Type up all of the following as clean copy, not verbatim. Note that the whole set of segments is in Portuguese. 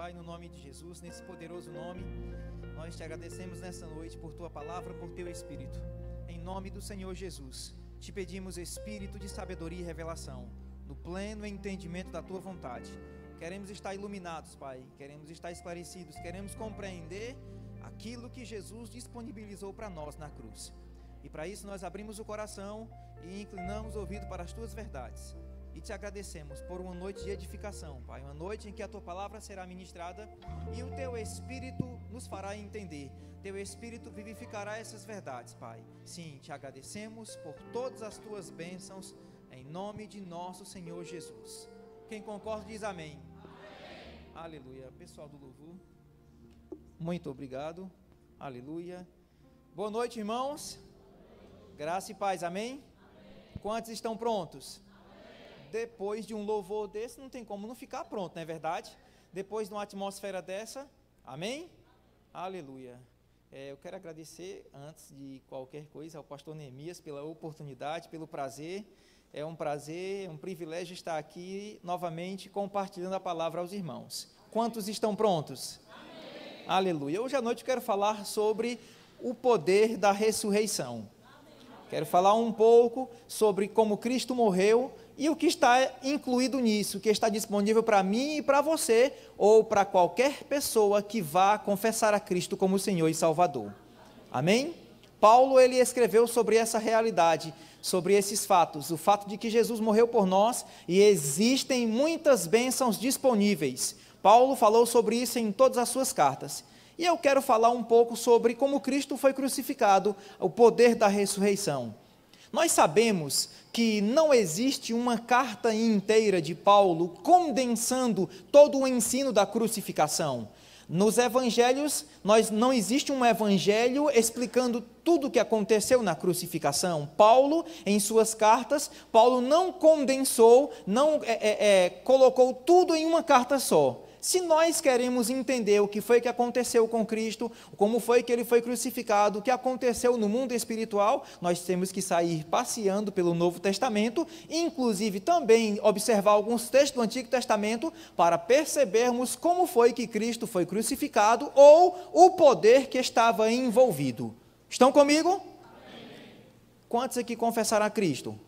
Pai, no nome de Jesus, nesse poderoso nome, nós te agradecemos nessa noite por tua palavra, por teu Espírito. Em nome do Senhor Jesus, te pedimos Espírito de sabedoria e revelação, no pleno entendimento da tua vontade. Queremos estar iluminados, Pai, queremos estar esclarecidos, queremos compreender aquilo que Jesus disponibilizou para nós na cruz. E para isso nós abrimos o coração e inclinamos o ouvido para as tuas verdades. E te agradecemos por uma noite de edificação, Pai, uma noite em que a tua palavra será ministrada e o teu Espírito nos fará entender. Teu Espírito vivificará essas verdades, Pai. Sim, te agradecemos por todas as tuas bênçãos, em nome de nosso Senhor Jesus. Quem concorda diz amém. Amém. Aleluia. Pessoal do louvor, muito obrigado. Aleluia. Boa noite, irmãos. Graça e paz, amém? Amém. Quantos estão prontos? Depois de um louvor desse, não tem como não ficar pronto, não é verdade? Depois de uma atmosfera dessa, amém? Aleluia. Eu quero agradecer, antes de qualquer coisa, ao pastor Neemias pela oportunidade, pelo prazer. É um prazer, um privilégio estar aqui novamente compartilhando a palavra aos irmãos. Quantos estão prontos? Amém. Aleluia. Hoje à noite eu quero falar sobre o poder da ressurreição. Quero falar um pouco sobre como Cristo morreu e o que está incluído nisso, o que está disponível para mim e para você, ou para qualquer pessoa que vá confessar a Cristo como Senhor e Salvador. Amém? Paulo, ele escreveu sobre essa realidade, sobre esses fatos, o fato de que Jesus morreu por nós e existem muitas bênçãos disponíveis. Paulo falou sobre isso em todas as suas cartas. E eu quero falar um pouco sobre como Cristo foi crucificado, o poder da ressurreição. Nós sabemos que não existe uma carta inteira de Paulo condensando todo o ensino da crucificação. Nos evangelhos, não existe um evangelho explicando tudo o que aconteceu na crucificação. Paulo, em suas cartas, Paulo não condensou, não colocou tudo em uma carta só. Se nós queremos entender o que foi que aconteceu com Cristo, como foi que ele foi crucificado, o que aconteceu no mundo espiritual, nós temos que sair passeando pelo Novo Testamento, inclusive também observar alguns textos do Antigo Testamento, para percebermos como foi que Cristo foi crucificado ou o poder que estava envolvido. Estão comigo? Amém. Quantos aqui confessaram a Cristo?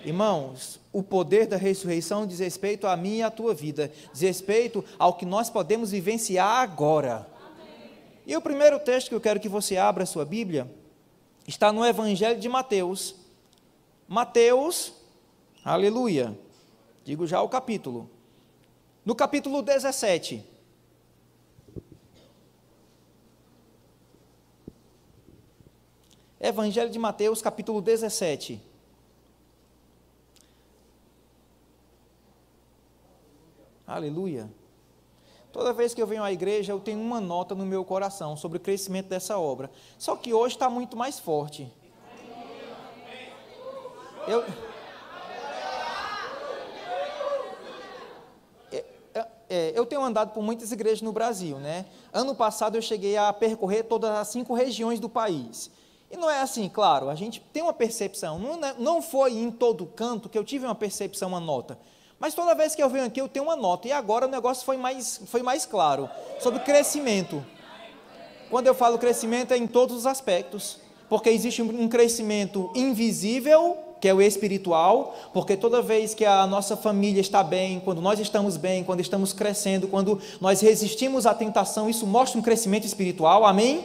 Irmãos, o poder da ressurreição diz respeito a mim e à tua vida, diz respeito ao que nós podemos vivenciar agora. Amém. E o primeiro texto que eu quero que você abra a sua Bíblia, está no Evangelho de Mateus. Mateus, aleluia, digo já o capítulo. No capítulo 17. Evangelho de Mateus, capítulo 17. Aleluia. Toda vez que eu venho à igreja, eu tenho uma nota no meu coração sobre o crescimento dessa obra. Só que hoje está muito mais forte. Eu tenho andado por muitas igrejas no Brasil, né? Ano passado eu cheguei a percorrer todas as 5 regiões do país. E não é assim, claro, a gente tem uma percepção. Não foi em todo canto que eu tive uma percepção, uma nota. Mas toda vez que eu venho aqui, eu tenho uma nota. E agora o negócio foi mais claro. Sobre crescimento. Quando eu falo crescimento, é em todos os aspectos. Porque existe um crescimento invisível, que é o espiritual. Porque toda vez que a nossa família está bem, quando nós estamos bem, quando estamos crescendo, quando nós resistimos à tentação, isso mostra um crescimento espiritual. Amém?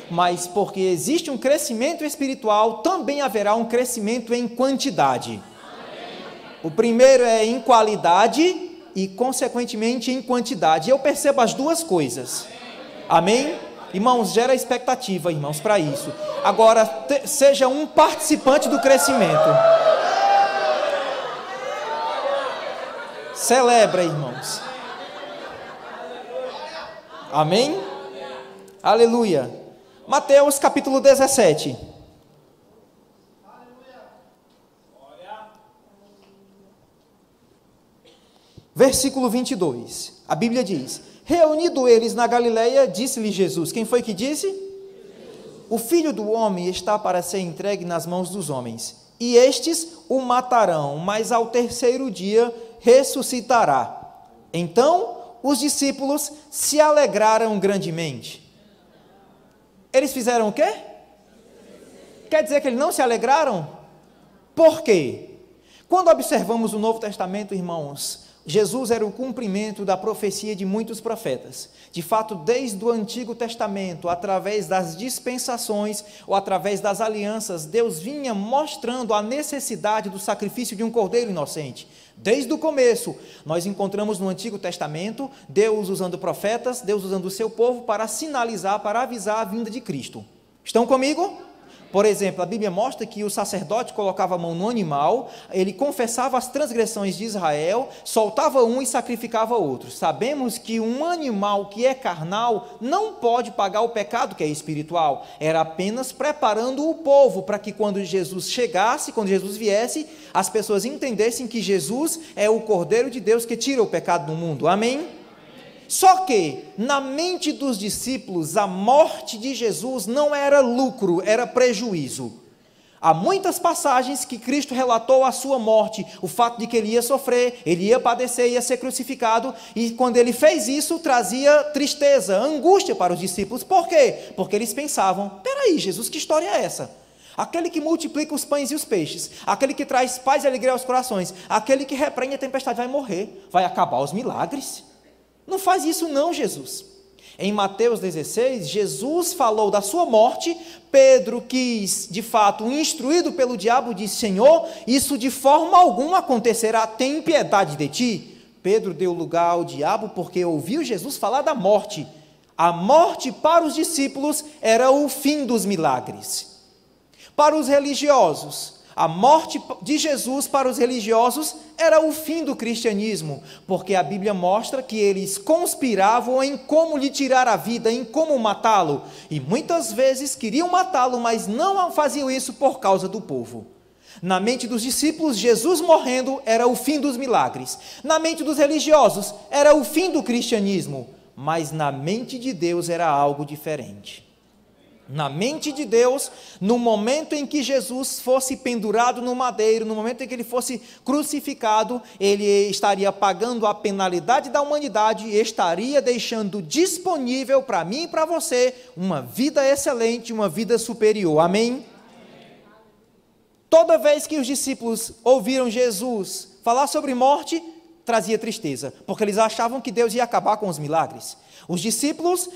Mas porque existe um crescimento espiritual, também haverá um crescimento em quantidade. O primeiro é em qualidade e, consequentemente, em quantidade. Eu percebo as duas coisas. Amém? Irmãos, gera expectativa, irmãos, para isso. Agora, seja um participante do crescimento. Celebra, irmãos. Amém? Aleluia. Mateus, capítulo 17. Versículo 22, a Bíblia diz: reunido eles na Galileia, disse-lhe Jesus. Quem foi que disse? Jesus. O Filho do Homem está para ser entregue nas mãos dos homens, e estes o matarão, mas ao terceiro dia ressuscitará. Então os discípulos se alegraram grandemente. Eles fizeram o quê? Quer dizer que eles não se alegraram? Por quê? Quando observamos o Novo Testamento, irmãos, Jesus era o cumprimento da profecia de muitos profetas. De fato, desde o Antigo Testamento, através das dispensações ou através das alianças, Deus vinha mostrando a necessidade do sacrifício de um cordeiro inocente. Desde o começo, nós encontramos no Antigo Testamento, Deus usando profetas, Deus usando o seu povo para sinalizar, para avisar a vinda de Cristo. Estão comigo? Por exemplo, a Bíblia mostra que o sacerdote colocava a mão no animal, ele confessava as transgressões de Israel, soltava um e sacrificava outro. Sabemos que um animal que é carnal não pode pagar o pecado que é espiritual. Era apenas preparando o povo para que quando Jesus chegasse, quando Jesus viesse, as pessoas entendessem que Jesus é o Cordeiro de Deus que tira o pecado do mundo. Amém? Só que, na mente dos discípulos, a morte de Jesus não era lucro, era prejuízo. Há muitas passagens que Cristo relatou a sua morte, o fato de que ele ia sofrer, ele ia padecer, ia ser crucificado, e quando ele fez isso, trazia tristeza, angústia para os discípulos. Por quê? Porque eles pensavam, peraí, Jesus, que história é essa? Aquele que multiplica os pães e os peixes, aquele que traz paz e alegria aos corações, aquele que repreende a tempestade vai morrer, vai acabar os milagres. Não faz isso não, Jesus. Em Mateus 16, Jesus falou da sua morte. Pedro quis, de fato, instruído pelo diabo, disse, Senhor, isso de forma alguma acontecerá, tem piedade de ti. Pedro deu lugar ao diabo porque ouviu Jesus falar da morte. A morte para os discípulos era o fim dos milagres. Para os religiosos, a morte de Jesus para os religiosos era o fim do cristianismo, porque a Bíblia mostra que eles conspiravam em como lhe tirar a vida, em como matá-lo, e muitas vezes queriam matá-lo, mas não faziam isso por causa do povo. Na mente dos discípulos, Jesus morrendo era o fim dos milagres. Na mente dos religiosos, era o fim do cristianismo, mas na mente de Deus era algo diferente. Na mente de Deus, no momento em que Jesus fosse pendurado no madeiro, no momento em que ele fosse crucificado, ele estaria pagando a penalidade da humanidade e estaria deixando disponível para mim e para você uma vida excelente, uma vida superior. Amém? Toda vez que os discípulos ouviram Jesus falar sobre morte, trazia tristeza, porque eles achavam que Deus ia acabar com os milagres. Os discípulos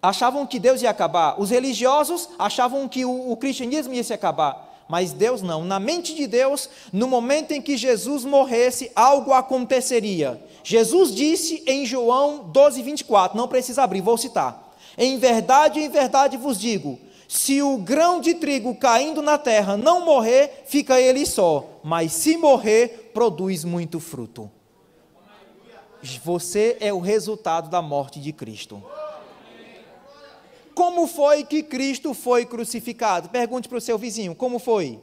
achavam que Deus ia acabar, os religiosos achavam que o cristianismo ia se acabar, mas Deus não. Na mente de Deus, no momento em que Jesus morresse, algo aconteceria. Jesus disse em João 12, 24, não precisa abrir, vou citar, em verdade vos digo, se o grão de trigo caindo na terra não morrer, fica ele só, mas se morrer, produz muito fruto. Você é o resultado da morte de Cristo. Como foi que Cristo foi crucificado? Pergunte para o seu vizinho, como foi?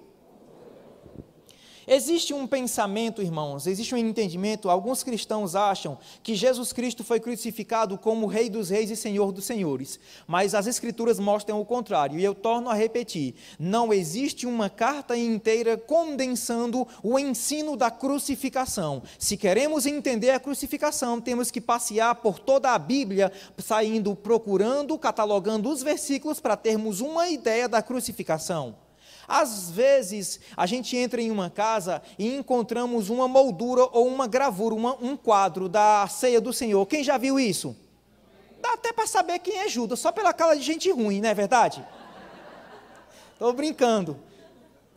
Existe um pensamento, irmãos, existe um entendimento, alguns cristãos acham que Jesus Cristo foi crucificado como Rei dos Reis e Senhor dos Senhores, mas as Escrituras mostram o contrário, e eu torno a repetir, não existe uma carta inteira condensando o ensino da crucificação. Se queremos entender a crucificação, temos que passear por toda a Bíblia, saindo, procurando, catalogando os versículos para termos uma ideia da crucificação. Às vezes, a gente entra em uma casa e encontramos uma moldura ou uma gravura, um quadro da ceia do Senhor. Quem já viu isso? Dá até para saber quem é Judas, só pela cara de gente ruim, não é verdade? Estou brincando.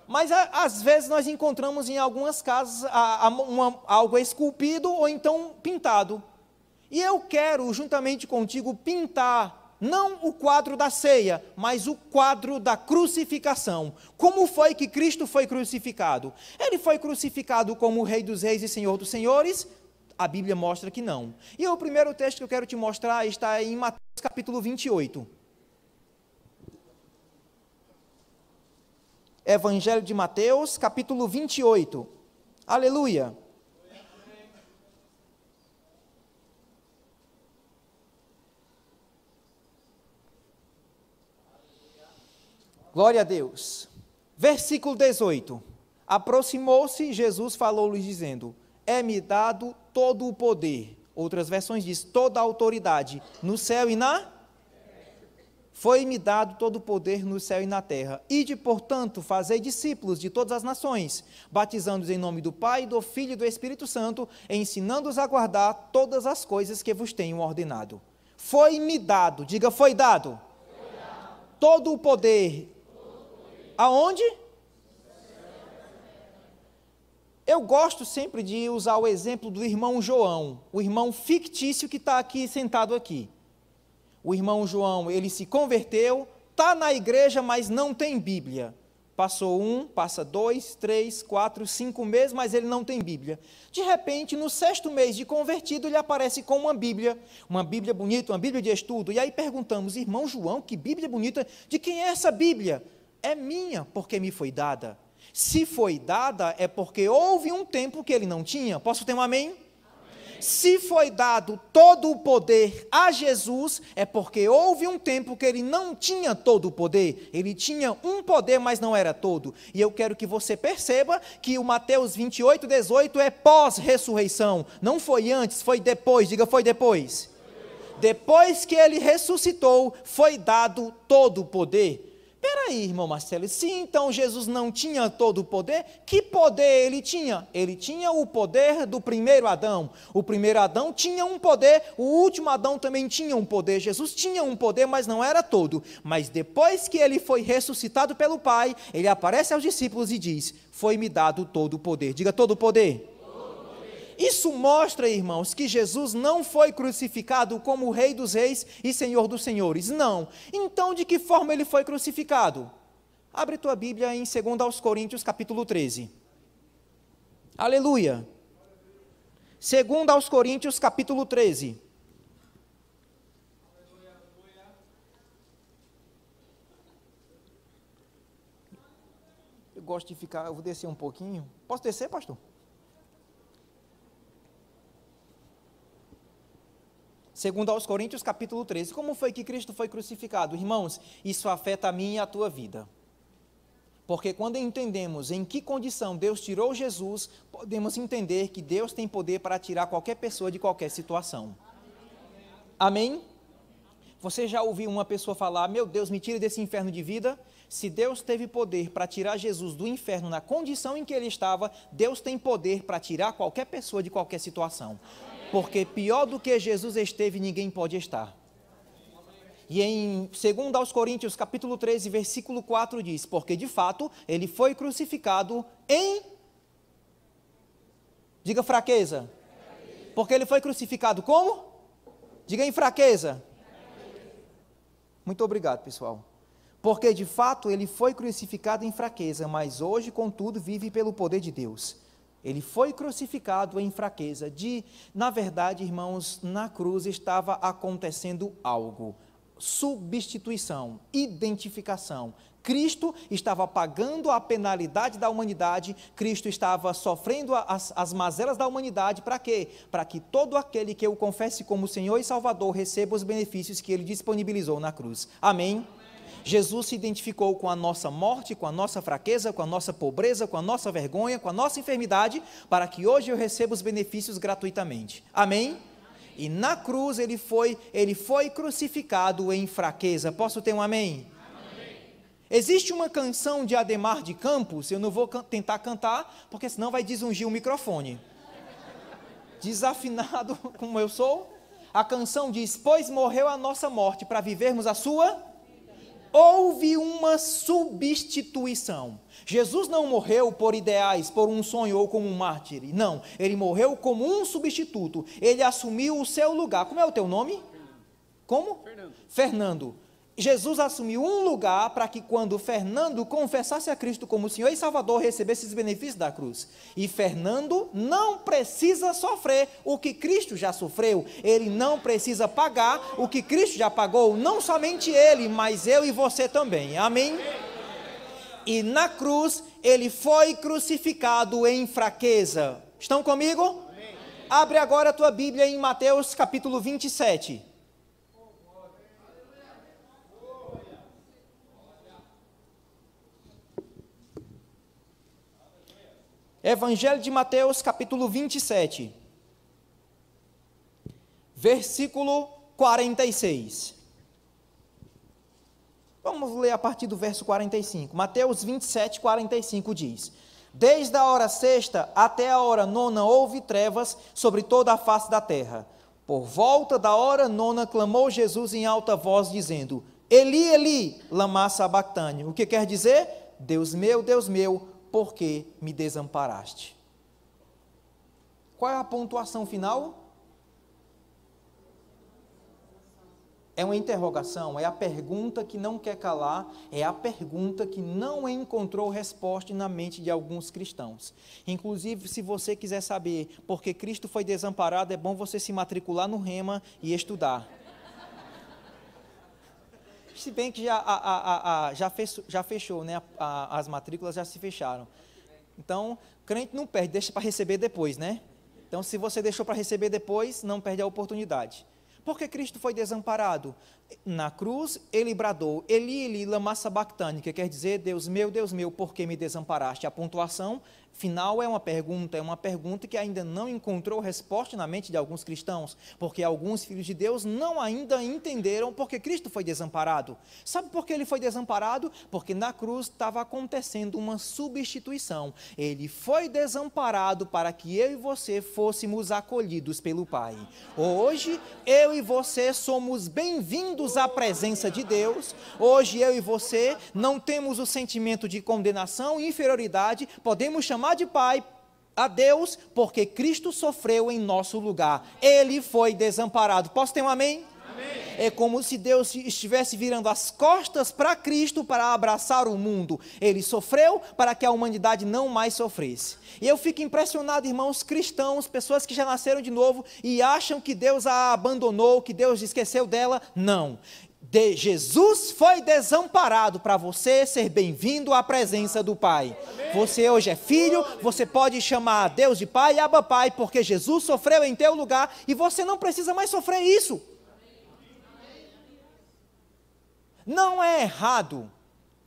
Mas, às vezes, nós encontramos em algumas casas algo esculpido ou então pintado. E eu quero, juntamente contigo, pintar não o quadro da ceia, mas o quadro da crucificação. Como foi que Cristo foi crucificado? Ele foi crucificado como Rei dos Reis e Senhor dos Senhores? A Bíblia mostra que não. E o primeiro texto que eu quero te mostrar está em Mateus capítulo 28. Evangelho de Mateus, capítulo 28. Aleluia. Glória a Deus. Versículo 18. Aproximou-se, Jesus falou-lhes dizendo, é-me dado todo o poder. Outras versões diz, toda a autoridade no céu e na... Foi-me dado todo o poder no céu e na terra. Ide, portanto, fazei discípulos de todas as nações, batizando-os em nome do Pai, do Filho e do Espírito Santo, ensinando-os a guardar todas as coisas que vos tenho ordenado. Foi-me dado, diga, foi dado. Todo o poder. Aonde? Eu gosto sempre de usar o exemplo do irmão João, o irmão fictício que está aqui, sentado aqui. O irmão João, ele se converteu, está na igreja, mas não tem Bíblia. Passou 1, passa 2, 3, 4, 5 meses, mas ele não tem Bíblia. De repente, no 6º mês de convertido, ele aparece com uma Bíblia bonita, uma Bíblia de estudo. E aí perguntamos, irmão João, que Bíblia bonita, de quem é essa Bíblia? É minha, porque me foi dada. Se foi dada, é porque houve um tempo que ele não tinha. Posso ter um amém? Se foi dado todo o poder a Jesus, é porque houve um tempo que ele não tinha todo o poder. Ele tinha um poder, mas não era todo. E eu quero que você perceba que o Mateus 28, 18 é pós-ressurreição. Não foi antes, foi depois. Diga, foi depois. Depois que ele ressuscitou, foi dado todo o poder. Peraí, irmão Marcelo, se então Jesus não tinha todo o poder, que poder ele tinha? Ele tinha o poder do primeiro Adão. O primeiro Adão tinha um poder, o último Adão também tinha um poder. Jesus tinha um poder, mas não era todo. Mas depois que ele foi ressuscitado pelo Pai, ele aparece aos discípulos e diz, foi-me dado todo o poder. Diga, todo o poder. Isso mostra, irmãos, que Jesus não foi crucificado como o Rei dos Reis e Senhor dos Senhores. Não. Então, de que forma ele foi crucificado? Abre tua Bíblia em 2 Coríntios, capítulo 13. Aleluia. 2 Coríntios, capítulo 13. Eu gosto de ficar, eu vou descer um pouquinho. Posso descer, pastor? 2 Coríntios, capítulo 13. Como foi que Cristo foi crucificado? Irmãos, isso afeta a minha e a tua vida. Porque quando entendemos em que condição Deus tirou Jesus, podemos entender que Deus tem poder para tirar qualquer pessoa de qualquer situação. Amém? Você já ouviu uma pessoa falar, meu Deus, me tire desse inferno de vida? Se Deus teve poder para tirar Jesus do inferno na condição em que ele estava, Deus tem poder para tirar qualquer pessoa de qualquer situação. Porque pior do que Jesus esteve, ninguém pode estar. E em 2 Coríntios, capítulo 13, versículo 4 diz, porque de fato, ele foi crucificado em... Diga fraqueza. Porque ele foi crucificado como? Diga em fraqueza. Muito obrigado, pessoal. Porque de fato, ele foi crucificado em fraqueza, mas hoje, contudo, vive pelo poder de Deus. Ele foi crucificado em fraqueza. Na verdade, irmãos, na cruz estava acontecendo algo. Substituição, identificação. Cristo estava pagando a penalidade da humanidade, Cristo estava sofrendo as mazelas da humanidade, para quê? Para que todo aquele que o confesse como Senhor e Salvador receba os benefícios que ele disponibilizou na cruz. Amém? Jesus se identificou com a nossa morte, com a nossa fraqueza, com a nossa pobreza, com a nossa vergonha, com a nossa enfermidade, para que hoje eu receba os benefícios gratuitamente. Amém? E na cruz ele foi crucificado em fraqueza. Posso ter um amém? Amém? Existe uma canção de Ademar de Campos, eu não vou tentar cantar, porque senão vai desungir o microfone. Desafinado como eu sou, a canção diz, pois morreu a nossa morte para vivermos a sua... Houve uma substituição. Jesus não morreu por ideais, por um sonho ou como um mártir. Não, ele morreu como um substituto. Ele assumiu o seu lugar. Como é o teu nome? Como? Fernando. Jesus assumiu um lugar para que quando Fernando confessasse a Cristo como Senhor e Salvador, recebesse os benefícios da cruz. E Fernando não precisa sofrer o que Cristo já sofreu. Ele não precisa pagar o que Cristo já pagou. Não somente ele, mas eu e você também. Amém? E na cruz, ele foi crucificado em fraqueza. Estão comigo? Amém. Abre agora a tua Bíblia em Mateus capítulo 27. Evangelho de Mateus, capítulo 27. versículo 46. Vamos ler a partir do verso 45. Mateus 27, 45 diz: Desde a hora sexta até a hora nona houve trevas sobre toda a face da terra. Por volta da hora nona clamou Jesus em alta voz, dizendo: Eli, Eli, lama sabactani. O que quer dizer? Deus meu, por que me desamparaste? Qual é a pontuação final? É uma interrogação, é a pergunta que não quer calar, é a pergunta que não encontrou resposta na mente de alguns cristãos. Inclusive, se você quiser saber por que Cristo foi desamparado, é bom você se matricular no Rema e estudar. Se bem que já fechou, né? As matrículas já se fecharam. Então, crente não perde, deixa para receber depois, né? Então, se você deixou para receber depois, não perde a oportunidade. Porque Cristo foi desamparado? Na cruz, ele bradou: Eli, Eli, lama sabactani, que quer dizer: Deus meu, por que me desamparaste? A pontuação final é uma pergunta que ainda não encontrou resposta na mente de alguns cristãos, porque alguns filhos de Deus não ainda entenderam porque Cristo foi desamparado. Sabe por que ele foi desamparado? Porque na cruz estava acontecendo uma substituição. Ele foi desamparado para que eu e você fôssemos acolhidos pelo Pai. Hoje, eu e você somos bem-vindos à presença de Deus. Hoje, eu e você não temos o sentimento de condenação e inferioridade, podemos chamar de Pai a Deus, porque Cristo sofreu em nosso lugar. Ele foi desamparado. Posso ter um amém? Amém. É como se Deus estivesse virando as costas para Cristo para abraçar o mundo. Ele sofreu para que a humanidade não mais sofresse. E eu fico impressionado, irmãos cristãos, pessoas que já nasceram de novo e acham que Deus a abandonou, que Deus esqueceu dela. Não. Jesus foi desamparado para você ser bem-vindo à presença do Pai. Você hoje é filho, você pode chamar a Deus de Pai e Abba Pai, porque Jesus sofreu em teu lugar e você não precisa mais sofrer isso. Não é errado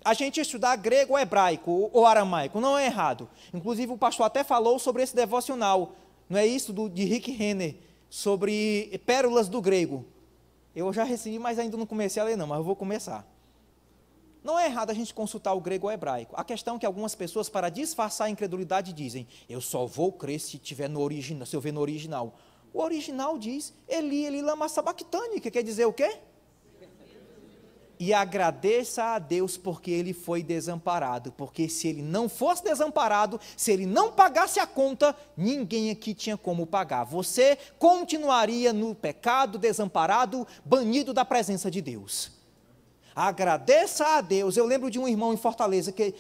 a gente estudar grego ou hebraico ou aramaico, não é errado. Inclusive o pastor até falou sobre esse devocional, não é isso, de Rick Renner, sobre pérolas do grego. Eu já recebi, mas ainda não comecei a ler não, mas eu vou começar. Não é errado a gente consultar o grego ou o hebraico. A questão é que algumas pessoas, para disfarçar a incredulidade, dizem: eu só vou crer se tiver no original, se eu ver no original. O original diz: Eli, Eli, lama sabactani, que quer dizer o quê? E agradeça a Deus porque ele foi desamparado, porque se ele não fosse desamparado, se ele não pagasse a conta, ninguém aqui tinha como pagar. Você continuaria no pecado, desamparado, banido da presença de Deus. Agradeça a Deus. Eu lembro de um irmão em Fortaleza, que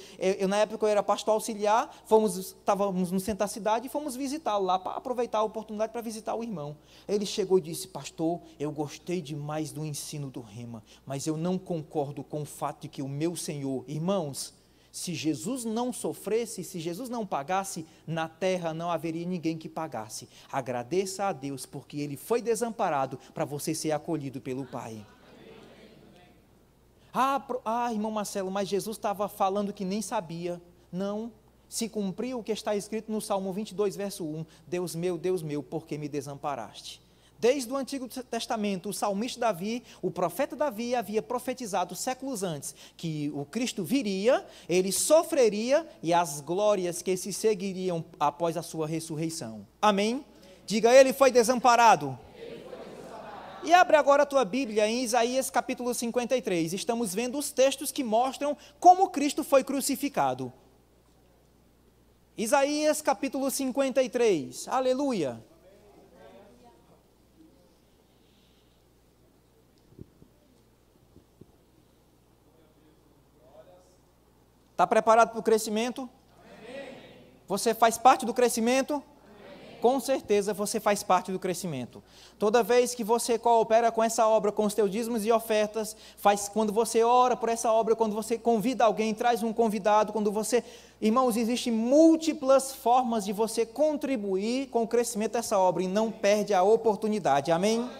na época eu era pastor auxiliar, estávamos no centro da cidade e fomos visitá-lo lá, para aproveitar a oportunidade para visitar o irmão. Ele chegou e disse: pastor, eu gostei demais do ensino do Rema, mas eu não concordo com o fato de que o meu Senhor, irmãos, se Jesus não sofresse, se Jesus não pagasse, na terra não haveria ninguém que pagasse. Agradeça a Deus, porque ele foi desamparado para você ser acolhido pelo Pai. Irmão Marcelo, mas Jesus estava falando que nem sabia. Não, se cumpriu o que está escrito no Salmo 22, verso 1, Deus meu, por que me desamparaste? Desde o Antigo Testamento, o salmista Davi, o profeta Davi havia profetizado séculos antes que o Cristo viria, ele sofreria e as glórias que se seguiriam após a sua ressurreição. Amém? Diga: ele foi desamparado. E abre agora a tua Bíblia em Isaías capítulo 53. Estamos vendo os textos que mostram como Cristo foi crucificado. Isaías capítulo 53. Aleluia. Está preparado para o crescimento? Você faz parte do crescimento? Com certeza você faz parte do crescimento. Toda vez que você coopera com essa obra, com os teus dízimos e ofertas, quando você ora por essa obra, quando você convida alguém, traz um convidado, quando você... Irmãos, existem múltiplas formas de você contribuir com o crescimento dessa obra e não perde a oportunidade. Amém?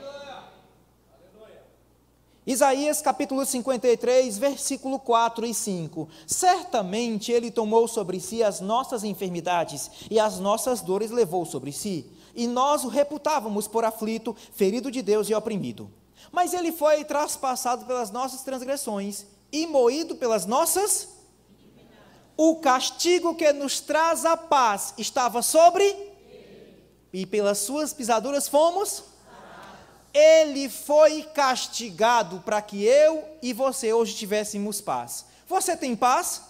Isaías capítulo 53, versículo 4 e 5. Certamente ele tomou sobre si as nossas enfermidades e as nossas dores levou sobre si. e nós o reputávamos por aflito, ferido de Deus e oprimido. Mas ele foi traspassado pelas nossas transgressões e moído pelas nossas. O castigo que nos traz a paz estava sobre ele, e pelas suas pisaduras fomos. Ele foi castigado para que eu e você hoje tivéssemos paz. Você tem paz?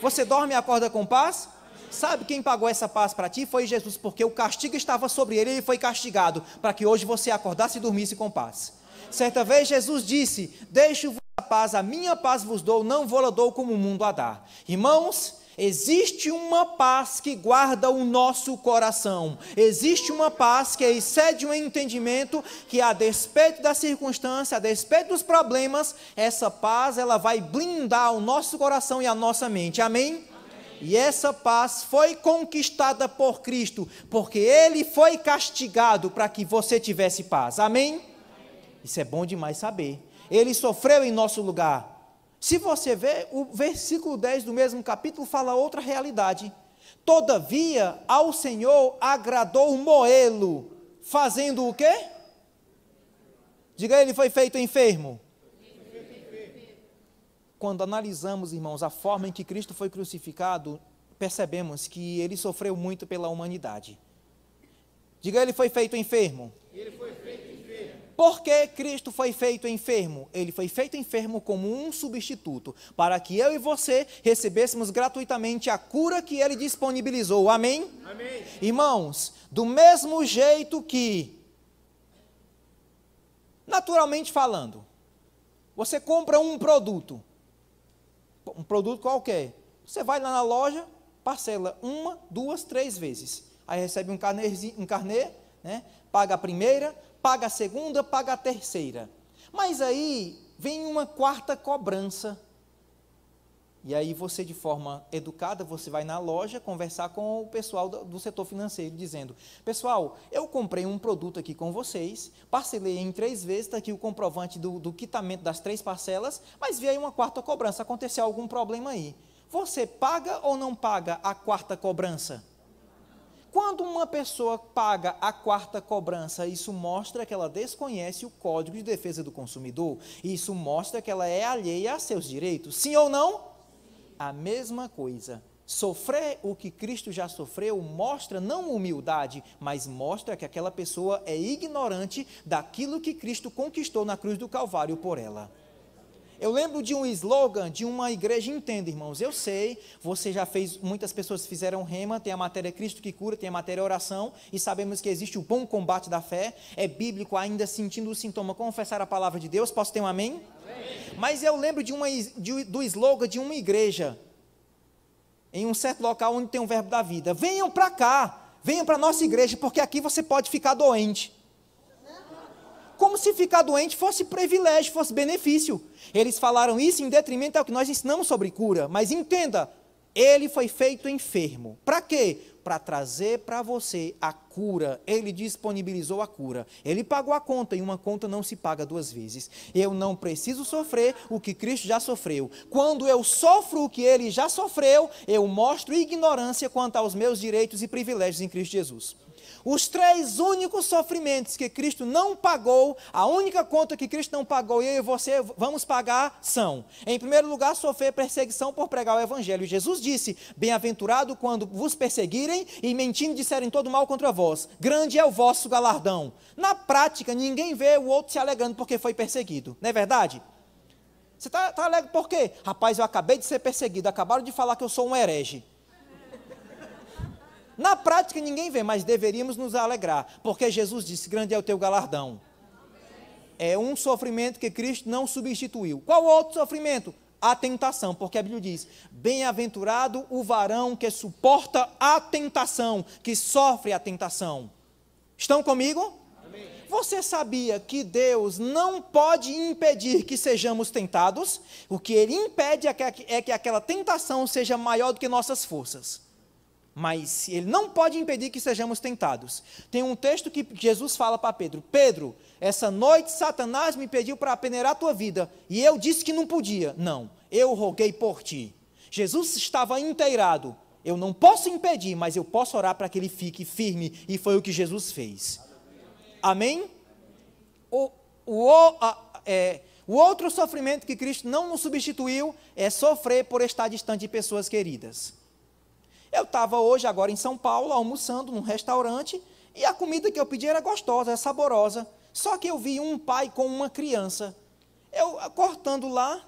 Você dorme e acorda com paz? Sabe quem pagou essa paz para ti? Foi Jesus, porque o castigo estava sobre ele, ele foi castigado, para que hoje você acordasse e dormisse com paz. Certa vez Jesus disse: deixo-vos a paz, a minha paz vos dou, não vou-la dou como o mundo a dá. Irmãos, existe uma paz que guarda o nosso coração, existe uma paz que excede o entendimento, que a despeito da circunstância, a despeito dos problemas, essa paz ela vai blindar o nosso coração e a nossa mente, amém? E essa paz foi conquistada por Cristo, porque Ele foi castigado para que você tivesse paz, amém? Isso é bom demais saber. Ele sofreu em nosso lugar. Se você ver, o versículo 10 do mesmo capítulo fala outra realidade. Todavia, ao Senhor agradou moê-lo, fazendo o quê? Diga, ele foi feito enfermo. Quando analisamos, irmãos, a forma em que Cristo foi crucificado, percebemos que ele sofreu muito pela humanidade. Diga, ele foi feito enfermo. Ele foi feito enfermo. Por que Cristo foi feito enfermo? Ele foi feito enfermo como um substituto, para que eu e você recebêssemos gratuitamente a cura que ele disponibilizou, amém? Amém. Irmãos, do mesmo jeito que, naturalmente falando, você compra um produto qualquer, você vai lá na loja, parcela 1, 2, 3 vezes, aí recebe um carnê, né? Paga a primeira, paga a segunda, paga a terceira. Mas aí vem uma quarta cobrança. E aí você, de forma educada, você vai na loja conversar com o pessoal do setor financeiro, dizendo: pessoal, eu comprei um produto aqui com vocês, parcelei em 3 vezes, está aqui o comprovante do quitamento das 3 parcelas, mas veio aí uma quarta cobrança, aconteceu algum problema aí. Você paga ou não paga a quarta cobrança? Quando uma pessoa paga a quarta cobrança, isso mostra que ela desconhece o Código de Defesa do Consumidor, isso mostra que ela é alheia a seus direitos, sim ou não? A mesma coisa, sofrer o que Cristo já sofreu mostra não humildade, mas mostra que aquela pessoa é ignorante daquilo que Cristo conquistou na cruz do Calvário por ela. Eu lembro de um slogan de uma igreja, entenda, irmãos, eu sei, você já fez, muitas pessoas fizeram rema, tem a matéria Cristo que cura, tem a matéria oração, e sabemos que existe o bom combate da fé, é bíblico, ainda sentindo o sintoma, confessar a palavra de Deus, posso ter um amém? Amém. Mas eu lembro do slogan de uma igreja, em um certo local onde tem um verbo da vida: venham para cá, venham para a nossa igreja, porque aqui você pode ficar doente. Como se ficar doente fosse privilégio, fosse benefício. Eles falaram isso em detrimento ao que nós ensinamos sobre cura. Mas entenda, ele foi feito enfermo. Para quê? Para trazer para você a cura. Ele disponibilizou a cura. Ele pagou a conta, e uma conta não se paga 2 vezes. Eu não preciso sofrer o que Cristo já sofreu. Quando eu sofro o que ele já sofreu, eu mostro ignorância quanto aos meus direitos e privilégios em Cristo Jesus. Os 3 únicos sofrimentos que Cristo não pagou, a única conta que Cristo não pagou, e eu e você vamos pagar, são: em primeiro lugar, sofrer perseguição por pregar o Evangelho. Jesus disse: bem-aventurado quando vos perseguirem e mentindo disserem todo mal contra vós, grande é o vosso galardão. Na prática, ninguém vê o outro se alegrando porque foi perseguido, não é verdade? Você está alegre por quê? Rapaz, eu acabei de ser perseguido, acabaram de falar que eu sou um herege. Na prática ninguém vê, mas deveríamos nos alegrar, porque Jesus disse: grande é o teu galardão. É um sofrimento que Cristo não substituiu. Qual outro sofrimento? A tentação, porque a Bíblia diz: bem-aventurado o varão que suporta a tentação, que sofre a tentação. Estão comigo? Amém. Você sabia que Deus não pode impedir que sejamos tentados? O que Ele impede é que aquela tentação seja maior do que nossas forças. Mas ele não pode impedir que sejamos tentados. Tem um texto que Jesus fala para Pedro: Pedro, essa noite Satanás me pediu para peneirar a tua vida, e eu disse que não podia. Não, eu roguei por ti. Jesus estava inteirado. Eu não posso impedir, mas eu posso orar para que ele fique firme, e foi o que Jesus fez. Amém? O outro sofrimento que Cristo não nos substituiu é sofrer por estar distante de pessoas queridas. Eu estava hoje, agora em São Paulo, almoçando num restaurante, e a comida que eu pedi era gostosa, saborosa, só que eu vi um pai com uma criança. Eu cortando lá,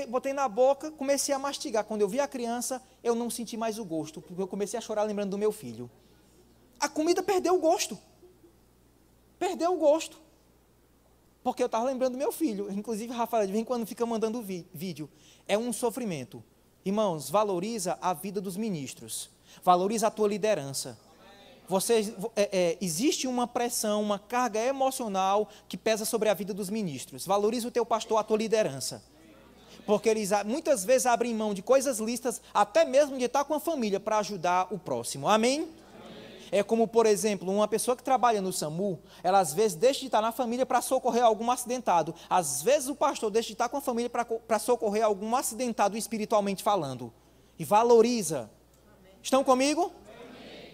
botei na boca, comecei a mastigar. Quando eu vi a criança, eu não senti mais o gosto, porque eu comecei a chorar lembrando do meu filho. A comida perdeu o gosto. Perdeu o gosto. Porque eu estava lembrando do meu filho. Inclusive, Rafael, de vez em quando fica mandando vídeo. É um sofrimento. Irmãos, valoriza a vida dos ministros. Valoriza a tua liderança. Existe uma pressão, uma carga emocional que pesa sobre a vida dos ministros. Valoriza o teu pastor, a tua liderança. Porque eles muitas vezes abrem mão de coisas lícitas, até mesmo de estar com a família, para ajudar o próximo. Amém? É como, por exemplo, uma pessoa que trabalha no SAMU, ela às vezes deixa de estar na família para socorrer algum acidentado. Às vezes o pastor deixa de estar com a família para socorrer algum acidentado espiritualmente falando. E valoriza. Amém. Estão comigo? Amém.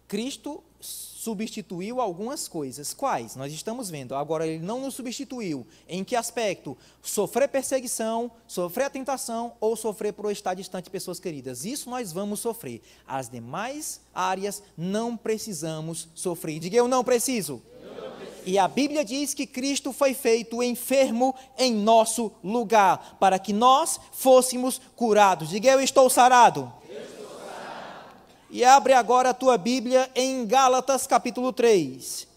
Cristo substituiu algumas coisas. Quais? Nós estamos vendo. Agora, ele não nos substituiu. Em que aspecto? Sofrer perseguição, sofrer a tentação ou sofrer por estar distante de pessoas queridas. Isso nós vamos sofrer. As demais áreas não precisamos sofrer. Diga, eu não preciso. E a Bíblia diz que Cristo foi feito enfermo em nosso lugar, para que nós fôssemos curados. Diga, eu estou sarado. E abre agora a tua Bíblia em Gálatas capítulo 3.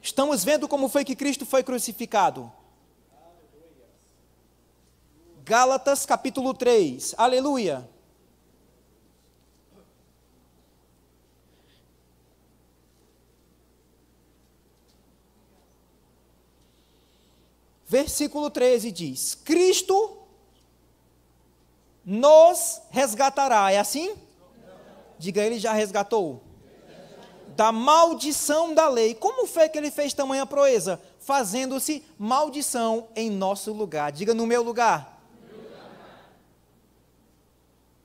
Estamos vendo como foi que Cristo foi crucificado. Gálatas capítulo 3. Aleluia. Versículo 13 diz: Cristo nos resgatará. É assim? Diga, ele já resgatou. Da maldição da lei. Como foi que ele fez tamanha proeza? Fazendo-se maldição em nosso lugar. Diga, no meu lugar.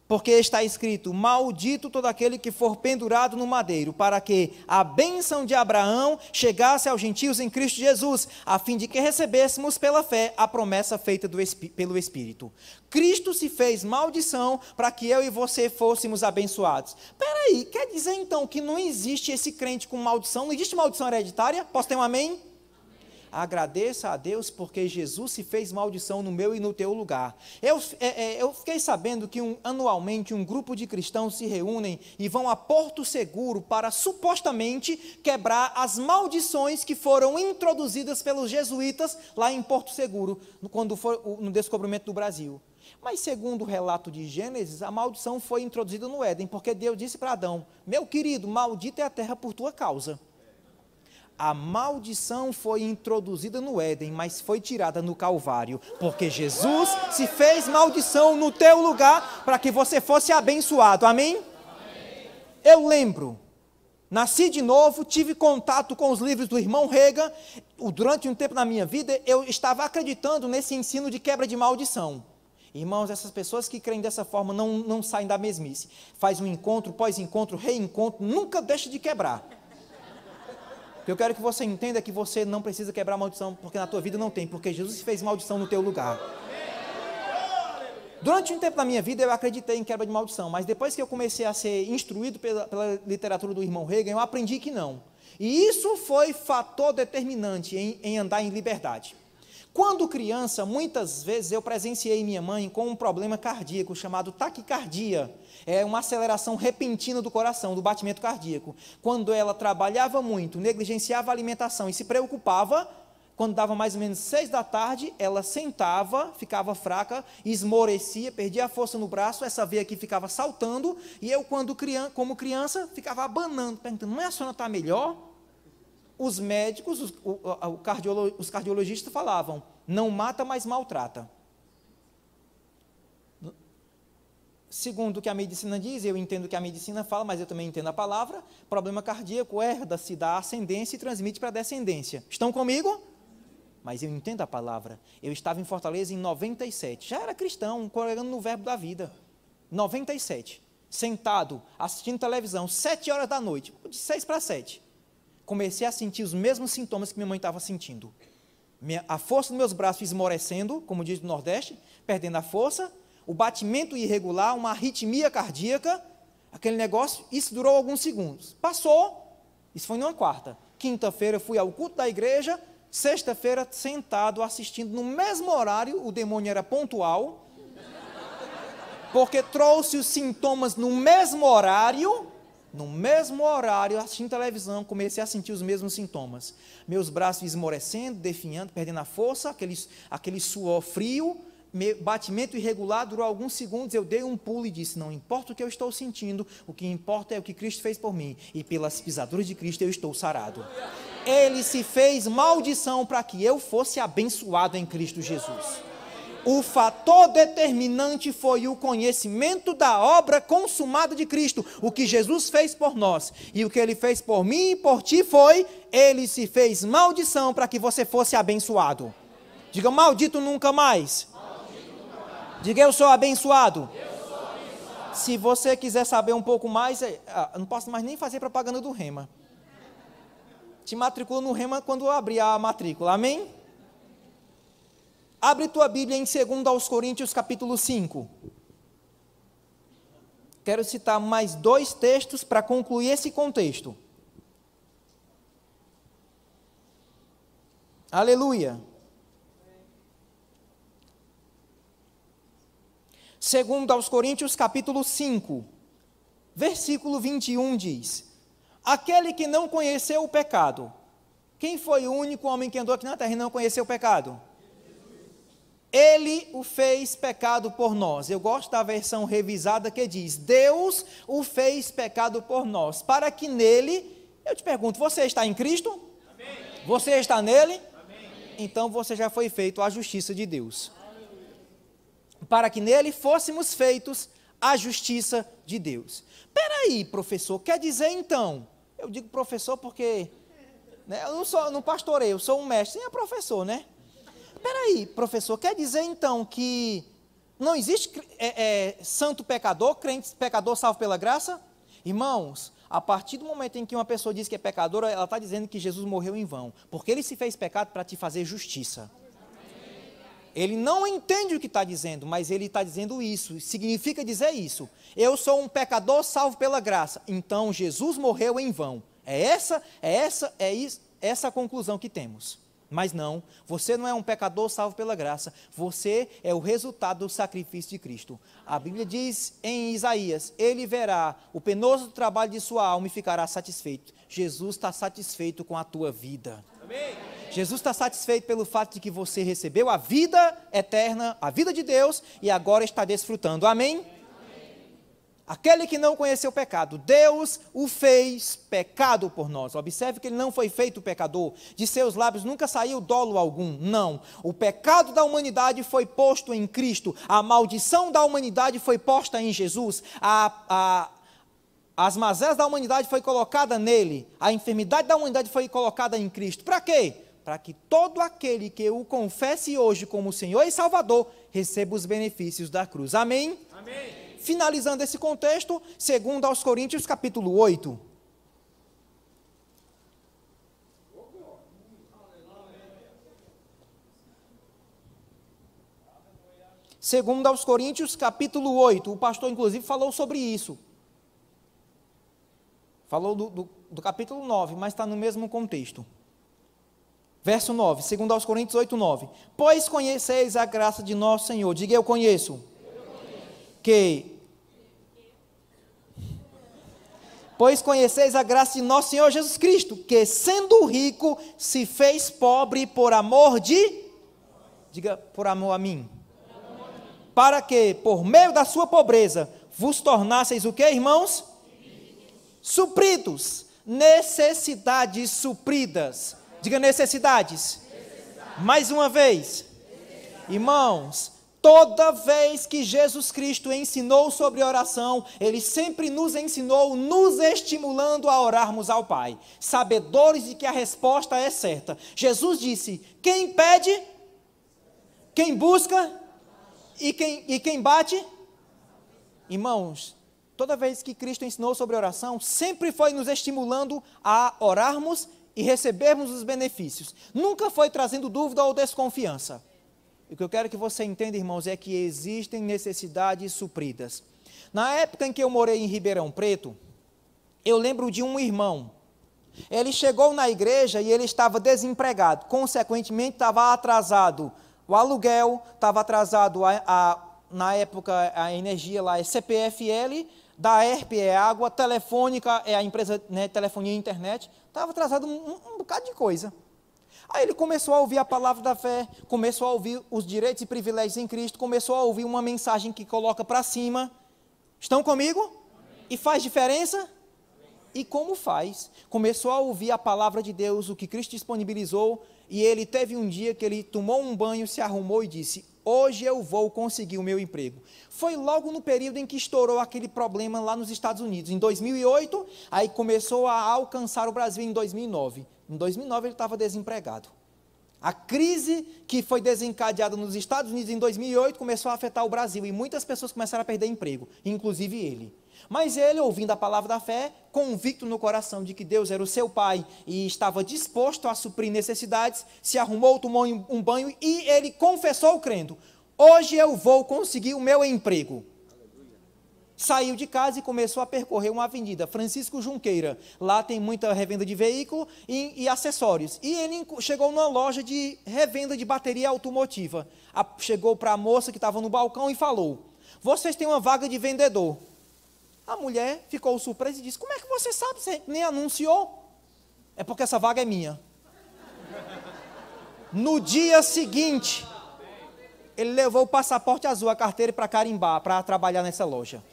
Porque está escrito: maldito todo aquele que for pendurado no madeiro, para que a bênção de Abraão chegasse aos gentios em Cristo Jesus, a fim de que recebêssemos pela fé a promessa feita pelo Espírito. Cristo se fez maldição para que eu e você fôssemos abençoados. Espera aí, quer dizer então que não existe esse crente com maldição? Não existe maldição hereditária? Posso ter um amém? Agradeça a Deus porque Jesus se fez maldição no meu e no teu lugar. Eu fiquei sabendo que anualmente um grupo de cristãos se reúnem e vão a Porto Seguro para supostamente quebrar as maldições que foram introduzidas pelos jesuítas lá em Porto Seguro, quando foi no descobrimento do Brasil. Mas segundo o relato de Gênesis, a maldição foi introduzida no Éden, porque Deus disse para Adão: meu querido, maldita é a terra por tua causa. A maldição foi introduzida no Éden, mas foi tirada no Calvário, porque Jesus se fez maldição no teu lugar, para que você fosse abençoado, amém? Amém. Eu lembro, nasci de novo, tive contato com os livros do irmão Reagan, durante um tempo na minha vida, eu estava acreditando nesse ensino de quebra de maldição. Irmãos, essas pessoas que creem dessa forma não saem da mesmice. Faz um encontro, pós-encontro, reencontro, nunca deixa de quebrar. Eu quero que você entenda que você não precisa quebrar maldição, porque na tua vida não tem, porque Jesus fez maldição no teu lugar. Durante um tempo da minha vida eu acreditei em quebra de maldição, mas depois que eu comecei a ser instruído pela literatura do irmão Reagan, eu aprendi que não. E isso foi fator determinante em andar em liberdade. Quando criança, muitas vezes eu presenciei minha mãe com um problema cardíaco chamado taquicardia. É uma aceleração repentina do coração, do batimento cardíaco. Quando ela trabalhava muito, negligenciava a alimentação e se preocupava, quando dava mais ou menos 6 da tarde, ela sentava, ficava fraca, esmorecia, perdia a força no braço, essa veia aqui ficava saltando, e eu, como criança, ficava abanando, perguntando: não é, a senhora está melhor? Os médicos, os cardiologistas falavam: não mata, mas maltrata. Segundo o que a medicina diz, eu entendo o que a medicina fala, mas eu também entendo a palavra, problema cardíaco herda-se da ascendência e transmite para a descendência. Estão comigo? Mas eu entendo a palavra. Eu estava em Fortaleza em 97, já era cristão, congregando no Verbo da Vida. 97. sentado, assistindo televisão, 7 horas da noite, de 6 para 7. Comecei a sentir os mesmos sintomas que minha mãe estava sentindo. A força dos meus braços esmorecendo, como diz no Nordeste, perdendo a força, o batimento irregular, uma arritmia cardíaca, aquele negócio, isso durou alguns segundos. Passou, isso foi numa quarta. Quinta-feira fui ao culto da igreja, sexta-feira sentado, assistindo no mesmo horário, o demônio era pontual, porque trouxe os sintomas no mesmo horário, assistindo televisão, comecei a sentir os mesmos sintomas. Meus braços esmorecendo, definhando, perdendo a força, aquele suor frio, batimento irregular, durou alguns segundos, eu dei um pulo e disse, não importa o que eu estou sentindo, o que importa é o que Cristo fez por mim, e pelas pisaduras de Cristo eu estou sarado. Ele se fez maldição para que eu fosse abençoado em Cristo Jesus. O fator determinante foi o conhecimento da obra consumada de Cristo, o que Jesus fez por nós, e o que Ele fez por mim e por ti foi, Ele se fez maldição para que você fosse abençoado. Diga, maldito nunca mais. Diga, eu sou abençoado. Se você quiser saber um pouco mais, eu não posso mais nem fazer propaganda do Rema. Te matricula no Rema quando eu abrir a matrícula, amém? Abre tua Bíblia em 2 Coríntios capítulo 5. Quero citar mais 2 textos para concluir esse contexto. Aleluia. 2 Coríntios capítulo 5, versículo 21 diz, aquele que não conheceu o pecado, quem foi o único homem que andou aqui na terra e não conheceu o pecado? Ele o fez pecado por nós. Eu gosto da versão revisada que diz, Deus o fez pecado por nós, para que nele, eu te pergunto, você está em Cristo? Amém. Você está nele? Amém. Então você já foi feito a justiça de Deus. Para que nele fôssemos feitos a justiça de Deus. Peraí, professor, quer dizer então, eu digo professor porque, né, eu não pastoreio, eu sou um mestre, nem é professor, né? Peraí, professor, quer dizer então que não existe santo pecador, crente pecador salvo pela graça? Irmãos, a partir do momento em que uma pessoa diz que é pecadora, ela está dizendo que Jesus morreu em vão, porque ele se fez pecado para te fazer justiça. Ele não entende o que está dizendo, mas ele está dizendo isso, significa dizer isso. Eu sou um pecador salvo pela graça, então Jesus morreu em vão. É essa a conclusão que temos. Mas não, você não é um pecador salvo pela graça, você é o resultado do sacrifício de Cristo. A Bíblia diz em Isaías, ele verá o penoso trabalho de sua alma e ficará satisfeito. Jesus está satisfeito com a tua vida. Amém. Jesus está satisfeito pelo fato de que você recebeu a vida eterna, a vida de Deus, e agora está desfrutando. Amém? Aquele que não conheceu o pecado, Deus o fez pecado por nós. Observe que ele não foi feito pecador. De seus lábios nunca saiu dolo algum. Não. O pecado da humanidade foi posto em Cristo. A maldição da humanidade foi posta em Jesus. As mazelas da humanidade foi colocada nele. A enfermidade da humanidade foi colocada em Cristo. Para quê? Para que todo aquele que o confesse hoje como Senhor e Salvador receba os benefícios da cruz. Amém? Amém. Finalizando esse contexto, 2 Coríntios capítulo 8. Segundo aos Coríntios capítulo 8, o pastor inclusive falou sobre isso. Falou do capítulo 9, mas está no mesmo contexto. Verso 9, 2 aos Coríntios 8, 9. Pois conheceis a graça de nosso Senhor. Diga, eu conheço. Pois conheceis a graça de nosso Senhor Jesus Cristo, que sendo rico, se fez pobre por amor de... Diga, por amor a mim. Para que, por meio da sua pobreza, vos tornasseis o que, irmãos? Supridos. Necessidades supridas. Diga necessidades. Mais uma vez. Irmãos, toda vez que Jesus Cristo ensinou sobre oração, Ele sempre nos ensinou, nos estimulando a orarmos ao Pai, sabedores de que a resposta é certa. Jesus disse, quem pede, quem busca e quem bate. Irmãos, toda vez que Cristo ensinou sobre oração, sempre foi nos estimulando a orarmos e recebermos os benefícios. Nunca foi trazendo dúvida ou desconfiança. E o que eu quero que você entenda, irmãos, é que existem necessidades supridas. Na época em que eu morei em Ribeirão Preto, eu lembro de um irmão. Ele chegou na igreja e ele estava desempregado. Consequentemente, estava atrasado o aluguel, estava atrasado na época a energia lá é CPFL, da ERP é água, Telefônica é a empresa, né, telefonia e internet. Estava atrasado um bocado de coisa. Aí ele começou a ouvir a palavra da fé, começou a ouvir os direitos e privilégios em Cristo, começou a ouvir uma mensagem que coloca para cima. Estão comigo? Amém. E faz diferença? Amém. E como faz? Começou a ouvir a palavra de Deus, o que Cristo disponibilizou, e ele teve um dia que ele tomou um banho, se arrumou e disse: hoje eu vou conseguir o meu emprego. Foi logo no período em que estourou aquele problema lá nos Estados Unidos, em 2008, aí começou a alcançar o Brasil em 2009. Em 2009 ele estava desempregado. A crise que foi desencadeada nos Estados Unidos em 2008 começou a afetar o Brasil e muitas pessoas começaram a perder emprego, inclusive ele. Mas ele, ouvindo a palavra da fé, convicto no coração de que Deus era o seu pai e estava disposto a suprir necessidades, se arrumou, tomou um banho e ele confessou crendo: hoje eu vou conseguir o meu emprego. Saiu de casa e começou a percorrer uma avenida, Francisco Junqueira. Lá tem muita revenda de veículo e acessórios. E ele chegou numa loja de revenda de bateria automotiva. Chegou para a moça que estava no balcão e falou: vocês têm uma vaga de vendedor. A mulher ficou surpresa e disse: como é que você sabe? Você nem anunciou? É porque essa vaga é minha. No dia seguinte, ele levou o passaporte azul, a carteira para carimbar, para trabalhar nessa loja.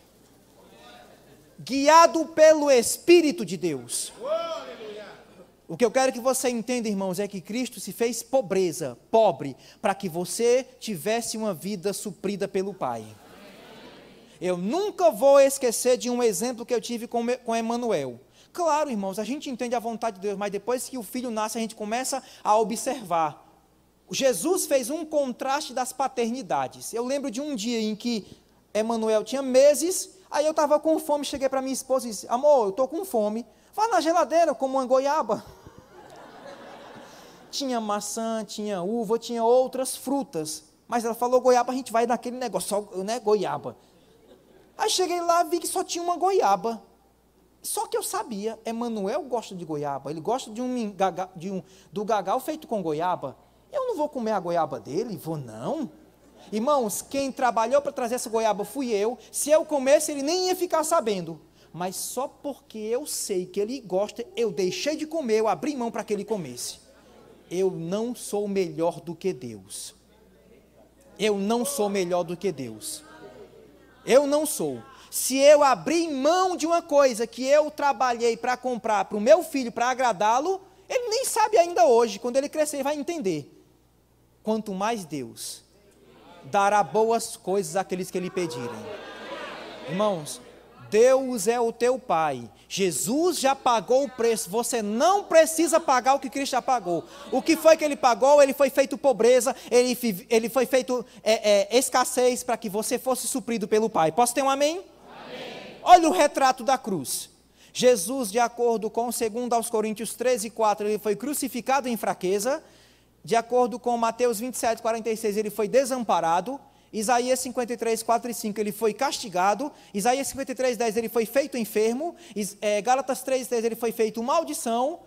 Guiado pelo Espírito de Deus. O que eu quero que você entenda, irmãos, é que Cristo se fez pobre, para que você tivesse uma vida suprida pelo Pai. Eu nunca vou esquecer de um exemplo que eu tive com Emanuel. Claro, irmãos, a gente entende a vontade de Deus, mas depois que o filho nasce, a gente começa a observar. Jesus fez um contraste das paternidades. Eu lembro de um dia em que Emanuel tinha meses. Aí eu estava com fome, cheguei para minha esposa e disse: amor, eu estou com fome. Vá na geladeira, como uma goiaba. Tinha maçã, tinha uva, tinha outras frutas. Mas ela falou goiaba, a gente vai naquele negócio, só, né, goiaba. Aí cheguei lá, vi que só tinha uma goiaba. Só que eu sabia, Emanuel gosta de goiaba, ele gosta do gagal feito com goiaba. Eu não vou comer a goiaba dele? Vou não. Irmãos, quem trabalhou para trazer essa goiaba fui eu. Se eu comesse, ele nem ia ficar sabendo. Mas só porque eu sei que ele gosta, eu deixei de comer, eu abri mão para que ele comesse. Eu não sou melhor do que Deus. Eu não sou melhor do que Deus. Eu não sou. Se eu abrir mão de uma coisa que eu trabalhei para comprar para o meu filho, para agradá-lo, ele nem sabe ainda hoje. Quando ele crescer, ele vai entender. Quanto mais Deus dará boas coisas àqueles que lhe pedirem. Irmãos, Deus é o teu Pai. Jesus já pagou o preço. Você não precisa pagar o que Cristo já pagou. O que foi que Ele pagou? Ele foi feito pobreza, Ele foi feito escassez para que você fosse suprido pelo Pai. Posso ter um amém? Amém. Olha o retrato da cruz. Jesus, de acordo com 2 Coríntios 13:4, Ele foi crucificado em fraqueza. De acordo com Mateus 27:46, ele foi desamparado. Isaías 53:4 e 5, ele foi castigado. Isaías 53:10, ele foi feito enfermo. Gálatas 3:10, ele foi feito maldição.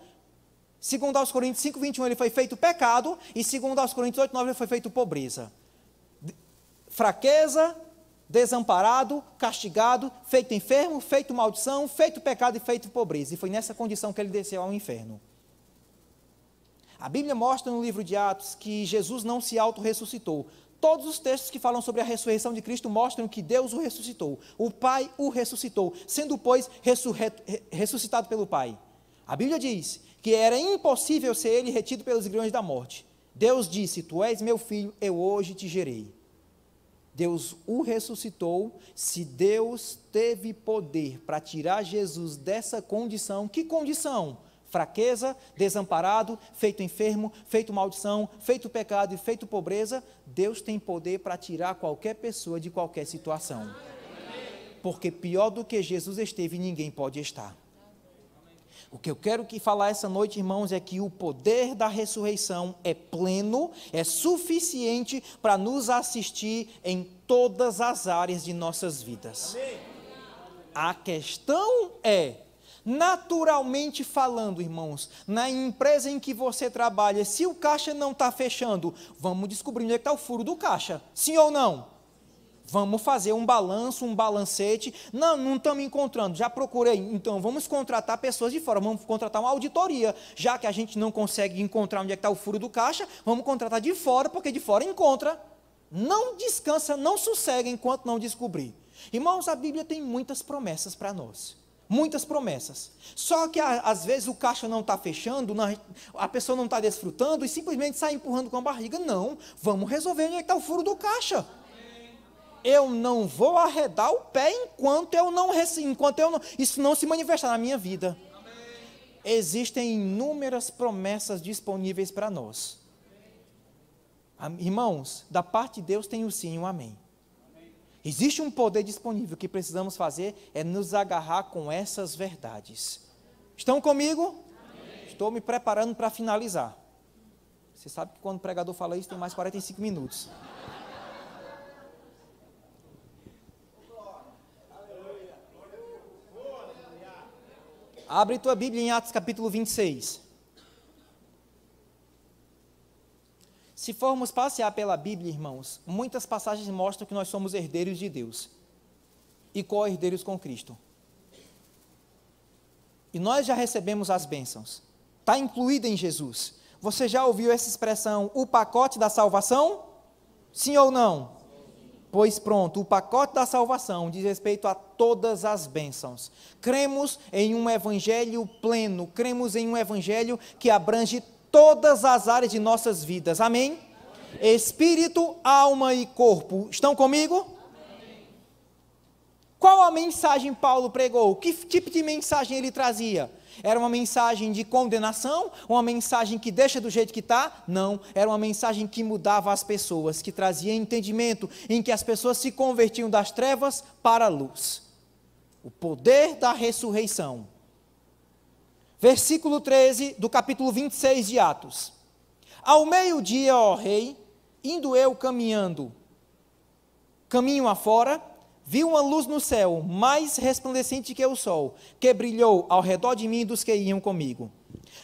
Segundo aos Coríntios 5:21, ele foi feito pecado. E segundo aos Coríntios 8:9, ele foi feito pobreza. Fraqueza, desamparado, castigado, feito enfermo, feito maldição, feito pecado e feito pobreza. E foi nessa condição que ele desceu ao inferno. A Bíblia mostra no livro de Atos que Jesus não se auto-ressuscitou. Todos os textos que falam sobre a ressurreição de Cristo mostram que Deus o ressuscitou. O Pai o ressuscitou, sendo, pois, ressuscitado pelo Pai. A Bíblia diz que era impossível ser ele retido pelos grilhões da morte. Deus disse: tu és meu filho, eu hoje te gerei. Deus o ressuscitou. Se Deus teve poder para tirar Jesus dessa condição, que condição? Fraqueza, desamparado, feito enfermo, feito maldição, feito pecado e feito pobreza. Deus tem poder para tirar qualquer pessoa de qualquer situação. porque pior do que Jesus esteve, ninguém pode estar. O que eu quero falar essa noite, irmãos, é que o poder da ressurreição é pleno, é suficiente para nos assistir em todas as áreas de nossas vidas. Amém. A questão é, naturalmente falando, irmãos, na empresa em que você trabalha, se o caixa não está fechando, vamos descobrir onde é que está o furo do caixa, sim ou não? Vamos fazer um balanço, um balancete. Não estamos encontrando, já procurei. Então, vamos contratar pessoas de fora, vamos contratar uma auditoria. Já que a gente não consegue encontrar onde é que está o furo do caixa, vamos contratar de fora, porque de fora encontra. Não descansa, não sossega enquanto não descobrir. Irmãos, a Bíblia tem muitas promessas para nós. Muitas promessas. Só que, às vezes, o caixa não está fechando, a pessoa não está desfrutando e simplesmente sai empurrando com a barriga. Não, vamos resolver onde é que está o furo do caixa. Eu não vou arredar o pé enquanto isso não se manifestar na minha vida. Amém. Existem inúmeras promessas disponíveis para nós. Irmãos, da parte de Deus tem o sim e o amém. Amém. Existe um poder disponível, o que precisamos fazer é nos agarrar com essas verdades. Estão comigo? Amém. Estou me preparando para finalizar. Você sabe que quando o pregador fala isso tem mais 45 minutos. Abre tua Bíblia em Atos capítulo 26. Se formos passear pela Bíblia, irmãos, muitas passagens mostram que nós somos herdeiros de Deus e co-herdeiros com Cristo. E nós já recebemos as bênçãos. Está incluída em Jesus. Você já ouviu essa expressão, o pacote da salvação? Sim ou não? Pois pronto, o pacote da salvação diz respeito a todas as bênçãos. Cremos em um evangelho pleno, cremos em um evangelho que abrange todas as áreas de nossas vidas. Amém? Amém. Espírito, alma e corpo. Estão comigo? Amém. Qual a mensagem Paulo pregou? Que tipo de mensagem ele trazia? Era uma mensagem de condenação? Uma mensagem que deixa do jeito que está? Não, era uma mensagem que mudava as pessoas, que trazia entendimento, em que as pessoas se convertiam das trevas para a luz. O poder da ressurreição. Versículo 13 do capítulo 26 de Atos. Ao meio-dia, ó rei, indo eu caminho afora, vi uma luz no céu, mais resplandecente que o sol, que brilhou ao redor de mim e dos que iam comigo.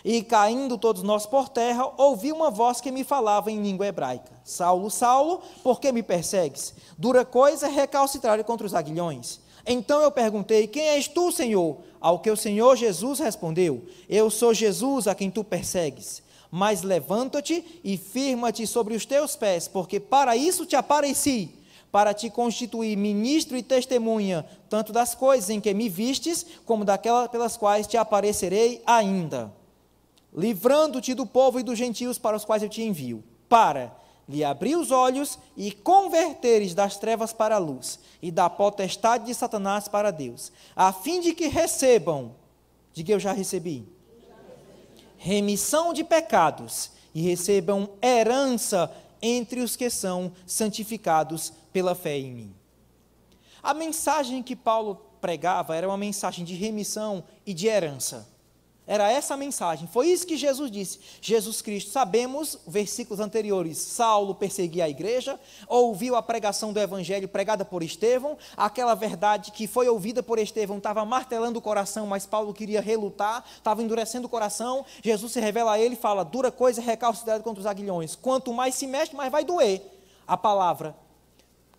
E caindo todos nós por terra, ouvi uma voz que me falava em língua hebraica. Saulo, Saulo, por que me persegues? Dura coisa é recalcitrar contra os aguilhões. Então eu perguntei, quem és tu, Senhor? Ao que o Senhor Jesus respondeu, eu sou Jesus a quem tu persegues. Mas levanta-te e firma-te sobre os teus pés, porque para isso te apareci, para te constituir ministro e testemunha, tanto das coisas em que me vistes, como daquelas pelas quais te aparecerei ainda, livrando-te do povo e dos gentios para os quais eu te envio, para lhe abrir os olhos e converteres das trevas para a luz, e da potestade de Satanás para Deus, a fim de que recebam, diga eu já recebi, remissão de pecados, e recebam herança entre os que são santificados pela fé em mim. A mensagem que Paulo pregava era uma mensagem de remissão e de herança. Era essa a mensagem, foi isso que Jesus disse. Jesus Cristo, sabemos, versículos anteriores, Saulo perseguia a igreja, ouviu a pregação do evangelho pregada por Estevão, aquela verdade que foi ouvida por Estevão estava martelando o coração, mas Paulo queria relutar, estava endurecendo o coração. Jesus se revela a ele e fala, dura coisa é recalcitrado contra os aguilhões, quanto mais se mexe, mais vai doer. A palavra,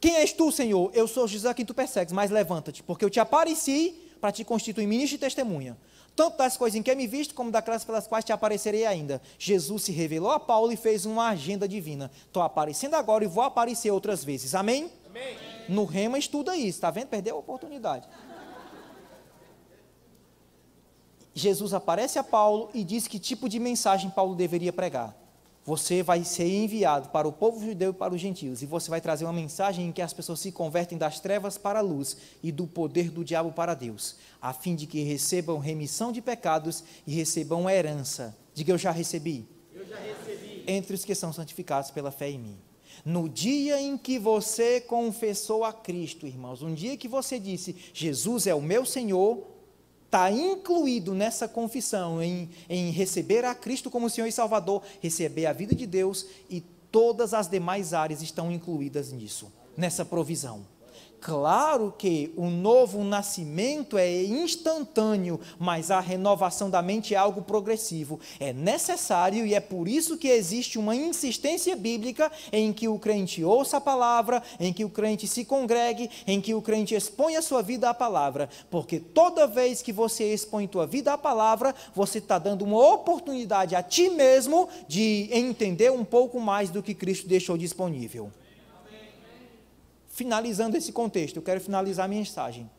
quem és tu, Senhor? Eu sou Jesus a quem tu persegues, mas levanta-te, porque eu te apareci para te constituir ministro e testemunha, tanto das coisas em que me viste, como daquelas pelas quais te aparecerei ainda. Jesus se revelou a Paulo e fez uma agenda divina. Estou aparecendo agora e vou aparecer outras vezes. Amém? Amém. No Rema estuda isso, está vendo? Perdeu a oportunidade. Jesus aparece a Paulo e diz que tipo de mensagem Paulo deveria pregar. Você vai ser enviado para o povo judeu e para os gentios, e você vai trazer uma mensagem em que as pessoas se convertem das trevas para a luz e do poder do diabo para Deus, a fim de que recebam remissão de pecados e recebam herança. Diga, eu já recebi. Eu já recebi. Entre os que são santificados pela fé em mim. No dia em que você confessou a Cristo, irmãos, um dia que você disse, Jesus é o meu Senhor, está incluído nessa confissão, em receber a Cristo como Senhor e Salvador, receber a vida de Deus, e todas as demais áreas estão incluídas nisso, nessa provisão. Claro que o novo nascimento é instantâneo, mas a renovação da mente é algo progressivo. É necessário e é por isso que existe uma insistência bíblica em que o crente ouça a palavra, em que o crente se congregue, em que o crente exponha a sua vida à palavra. Porque toda vez que você expõe a tua vida à palavra, você está dando uma oportunidade a ti mesmo de entender um pouco mais do que Cristo deixou disponível. Finalizando esse contexto, eu quero finalizar a minha mensagem.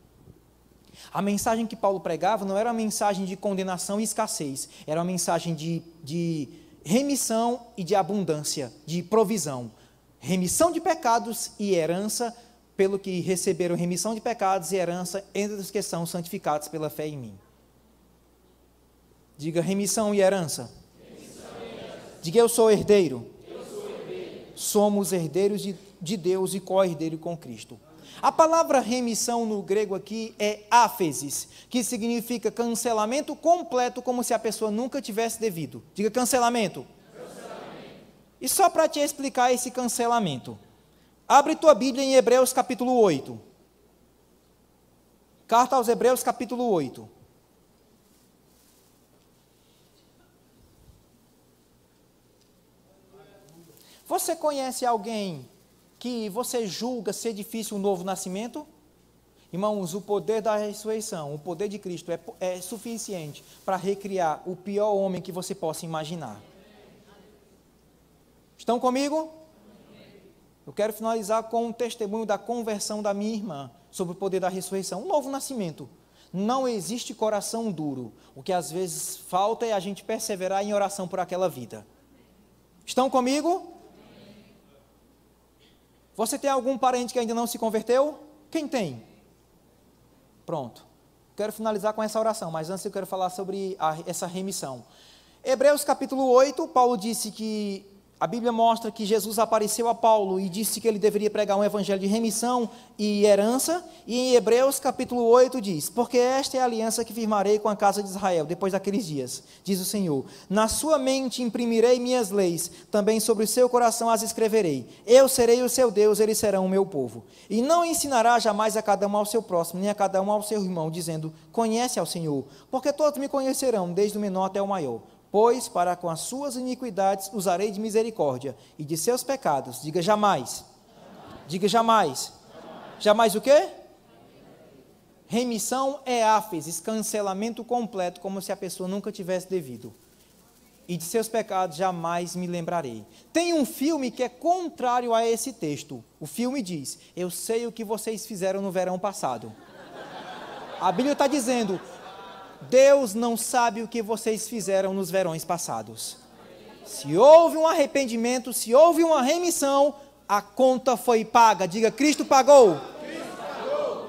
A mensagem que Paulo pregava não era uma mensagem de condenação e escassez, era uma mensagem de remissão e de abundância, de provisão. Remissão de pecados e herança, pelo que receberam remissão de pecados e herança, entre os que são santificados pela fé em mim. Diga remissão e herança. Diga eu sou herdeiro. Somos herdeiros de Deus e co-herdeiro com Cristo. A palavra remissão no grego aqui é áfesis, que significa cancelamento completo, como se a pessoa nunca tivesse devido. Diga cancelamento. E só para te explicar esse cancelamento, abre tua Bíblia em Hebreus capítulo 8. Carta aos Hebreus capítulo 8. Você conhece alguém que você julga ser difícil um novo nascimento? Irmãos, o poder da ressurreição, o poder de Cristo é suficiente para recriar o pior homem que você possa imaginar. Estão comigo? Eu quero finalizar com um testemunho da conversão da minha irmã sobre o poder da ressurreição, um novo nascimento. Não existe coração duro. O que às vezes falta é a gente perseverar em oração por aquela vida. Estão comigo? Você tem algum parente que ainda não se converteu? Quem tem? Pronto. Quero finalizar com essa oração, mas antes eu quero falar sobre essa remissão. Hebreus capítulo 8, Paulo disse que a Bíblia mostra que Jesus apareceu a Paulo e disse que ele deveria pregar um evangelho de remissão e herança, e em Hebreus capítulo 8 diz, porque esta é a aliança que firmarei com a casa de Israel, depois daqueles dias, diz o Senhor, na sua mente imprimirei minhas leis, também sobre o seu coração as escreverei, eu serei o seu Deus, eles serão o meu povo, e não ensinará jamais a cada um ao seu próximo, nem a cada um ao seu irmão, dizendo, conhece ao Senhor, porque todos me conhecerão, desde o menor até o maior, pois para com as suas iniquidades usarei de misericórdia, e de seus pecados, diga jamais. Diga jamais. Jamais o quê? Remissão é áfesis, cancelamento completo, como se a pessoa nunca tivesse devido. E de seus pecados jamais me lembrarei. Tem um filme que é contrário a esse texto. O filme diz, eu sei o que vocês fizeram no verão passado. A Bíblia está dizendo, Deus não sabe o que vocês fizeram nos verões passados. Se houve um arrependimento, se houve uma remissão, a conta foi paga. Diga, Cristo pagou.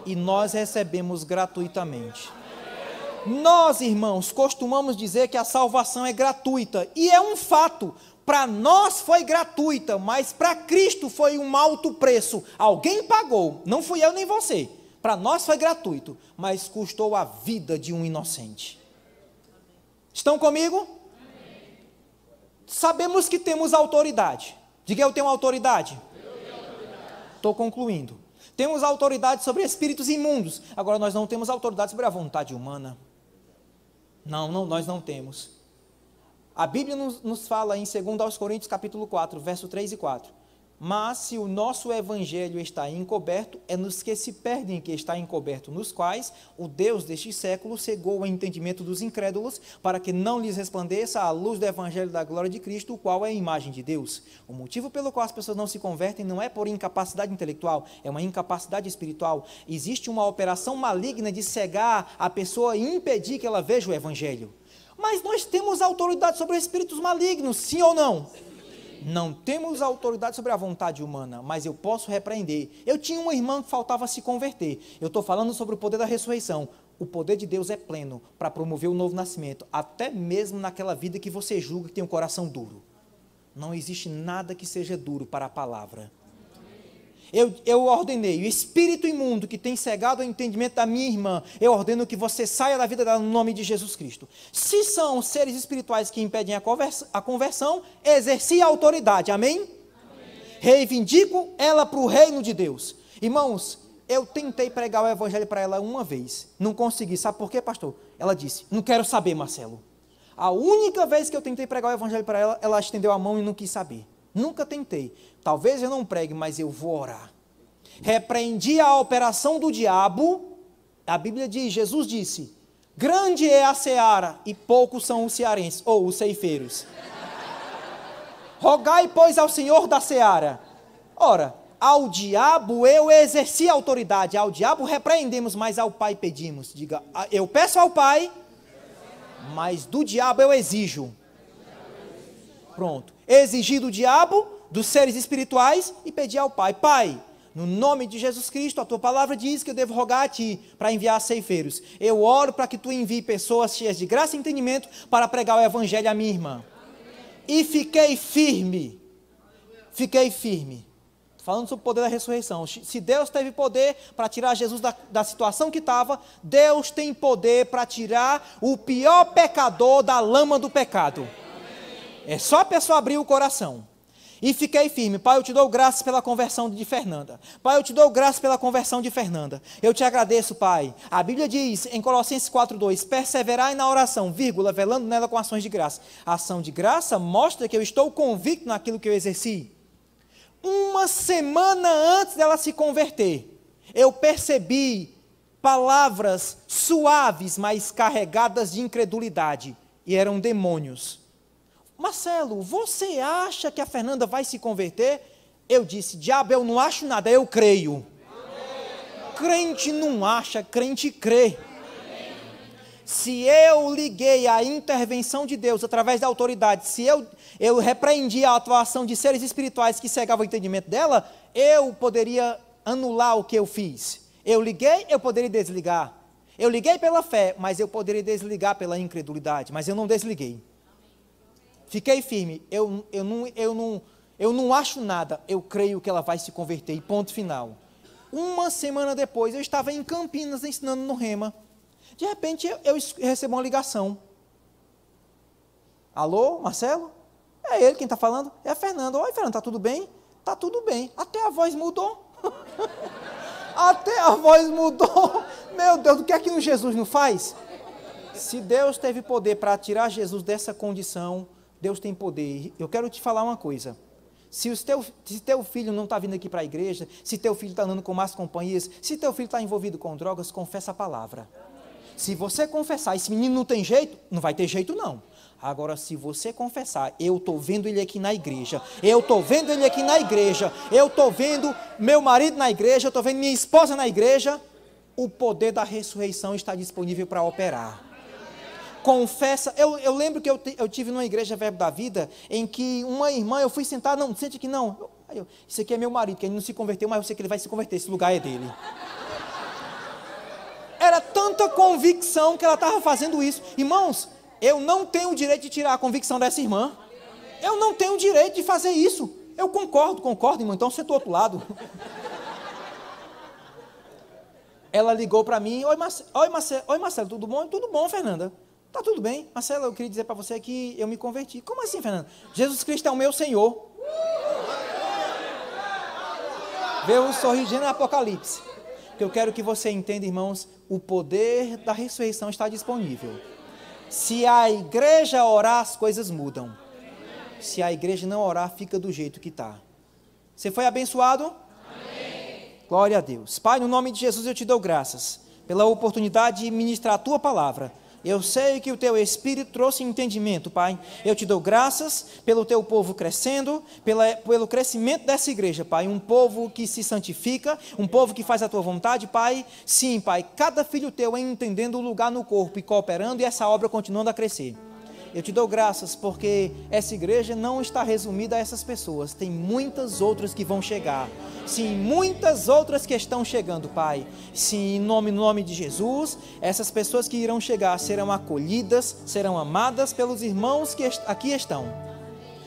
E nós recebemos gratuitamente. Nós, irmãos, costumamos dizer que a salvação é gratuita. E é um fato. Para nós foi gratuita, mas para Cristo foi um alto preço. Alguém pagou, não fui eu nem você. Para nós foi gratuito, mas custou a vida de um inocente. Estão comigo? Amém. Sabemos que temos autoridade. Diga, eu tenho autoridade. Estou concluindo. Temos autoridade sobre espíritos imundos. Agora, nós não temos autoridade sobre a vontade humana. Não, nós não temos. A Bíblia nos fala em 2 Coríntios capítulo 4, verso 3 e 4. Mas se o nosso evangelho está encoberto, é nos que se perdem que está encoberto, nos quais o Deus deste século cegou o entendimento dos incrédulos, para que não lhes resplandeça a luz do evangelho da glória de Cristo, o qual é a imagem de Deus. O motivo pelo qual as pessoas não se convertem não é por incapacidade intelectual, é uma incapacidade espiritual. Existe uma operação maligna de cegar a pessoa e impedir que ela veja o evangelho. Mas nós temos autoridade sobre espíritos malignos, sim ou não? Não temos autoridade sobre a vontade humana, mas eu posso repreender. Eu tinha uma irmã que faltava se converter. Eu estou falando sobre o poder da ressurreição. O poder de Deus é pleno para promover o novo nascimento, até mesmo naquela vida que você julga que tem um coração duro. Não existe nada que seja duro para a palavra. Eu ordenei, o espírito imundo que tem cegado o entendimento da minha irmã, eu ordeno que você saia da vida dela no nome de Jesus Cristo. Se são seres espirituais que impedem a conversão, exerci a autoridade, amém? Amém. Reivindico ela para o reino de Deus. Irmãos, eu tentei pregar o evangelho para ela uma vez, não consegui, sabe por quê, pastor? Ela disse, não quero saber, Marcelo. A única vez que eu tentei pregar o evangelho para ela, ela estendeu a mão e não quis saber. Nunca tentei. Talvez eu não pregue, mas eu vou orar. Repreendi a operação do diabo. A Bíblia diz, Jesus disse, grande é a seara e poucos são os cearenses, ou os ceifeiros. Rogai, pois, ao Senhor da seara. Ora, ao diabo eu exerci a autoridade, ao diabo repreendemos, mas ao Pai pedimos. Diga, eu peço ao Pai, mas do diabo eu exijo. Pronto. Exigi do diabo, dos seres espirituais, e pedi ao Pai. Pai, no nome de Jesus Cristo, a tua palavra diz que eu devo rogar a ti para enviar ceifeiros. Eu oro para que tu envie pessoas cheias de graça e entendimento para pregar o evangelho à minha irmã. E fiquei firme. Fiquei firme. Falando sobre o poder da ressurreição. Se Deus teve poder para tirar Jesus da situação que estava, Deus tem poder para tirar o pior pecador da lama do pecado. É só a pessoa abrir o coração. E fiquei firme. Pai, eu te dou graças pela conversão de Fernanda. Pai, eu te dou graças pela conversão de Fernanda. Eu te agradeço, Pai. A Bíblia diz em Colossenses 4:2, perseverai na oração, velando nela com ações de graça. A ação de graça mostra que eu estou convicto naquilo que eu exerci. Uma semana antes dela se converter, eu percebi palavras suaves, mas carregadas de incredulidade. E eram demônios. Marcelo, você acha que a Fernanda vai se converter? Eu disse, diabo, eu não acho nada, eu creio. Crente não acha, crente crê. Se eu liguei a intervenção de Deus através da autoridade, se eu repreendi a atuação de seres espirituais que cegavam o entendimento dela, eu poderia anular o que eu fiz. Eu liguei, eu poderia desligar. Eu liguei pela fé, mas eu poderia desligar pela incredulidade, mas eu não desliguei. Fiquei firme, eu não acho nada, eu creio que ela vai se converter, e ponto final. Uma semana depois, eu estava em Campinas ensinando no Rema. De repente, eu recebo uma ligação. Alô, Marcelo? É ele quem está falando? É a Fernanda. Oi, Fernanda, está tudo bem? Está tudo bem. Até a voz mudou. Até a voz mudou. Meu Deus, o que é que Jesus não faz? Se Deus teve poder para tirar Jesus dessa condição, Deus tem poder. Eu quero te falar uma coisa. Se teu filho não está vindo aqui para a igreja, se teu filho está andando com más companhias, se teu filho está envolvido com drogas, confessa a palavra. Se você confessar, esse menino não tem jeito, não vai ter jeito não. Agora, se você confessar, eu estou vendo ele aqui na igreja, eu estou vendo ele aqui na igreja, eu estou vendo meu marido na igreja, eu estou vendo minha esposa na igreja, o poder da ressurreição está disponível para operar. Confessa, eu lembro que eu tive numa igreja Verbo da Vida, em que uma irmã, eu fui sentar, não, sente aqui não. Isso aqui é meu marido, que ele não se converteu, mas eu sei que ele vai se converter, esse lugar é dele. Era tanta convicção que ela estava fazendo isso. Irmãos, eu não tenho o direito de tirar a convicção dessa irmã. Eu não tenho o direito de fazer isso. Eu concordo, irmão, então você do outro lado. Ela ligou para mim, oi Marcelo, tudo bom? Tudo bom, Fernanda. Tá tudo bem. Marcelo, eu queria dizer para você que eu me converti. Como assim, Fernanda? Jesus Cristo é o meu Senhor. Vê o sorriso no Apocalipse. Porque eu quero que você entenda, irmãos, o poder da ressurreição está disponível. Se a igreja orar, as coisas mudam. Se a igreja não orar, fica do jeito que está. Você foi abençoado? Amém. Glória a Deus. Pai, no nome de Jesus eu te dou graças pela oportunidade de ministrar a tua palavra. Eu sei que o teu Espírito trouxe entendimento, Pai. Eu te dou graças pelo teu povo crescendo, pelo crescimento dessa igreja, Pai. Um povo que se santifica, um povo que faz a tua vontade, Pai. Sim, Pai, cada filho teu é entendendo o lugar no corpo e cooperando, e essa obra continuando a crescer. Eu te dou graças porque essa igreja não está resumida a essas pessoas. Tem muitas outras que vão chegar. Sim, muitas outras que estão chegando, Pai. Sim, no nome de Jesus, essas pessoas que irão chegar serão acolhidas, serão amadas pelos irmãos que aqui estão.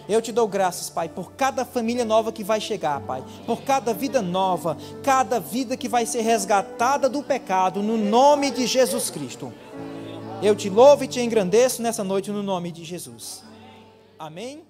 Eu te dou graças, Pai, por cada família nova que vai chegar, Pai, por cada vida nova, cada vida que vai ser resgatada do pecado, no nome de Jesus Cristo. Eu te louvo e te engrandeço nessa noite no nome de Jesus. Amém?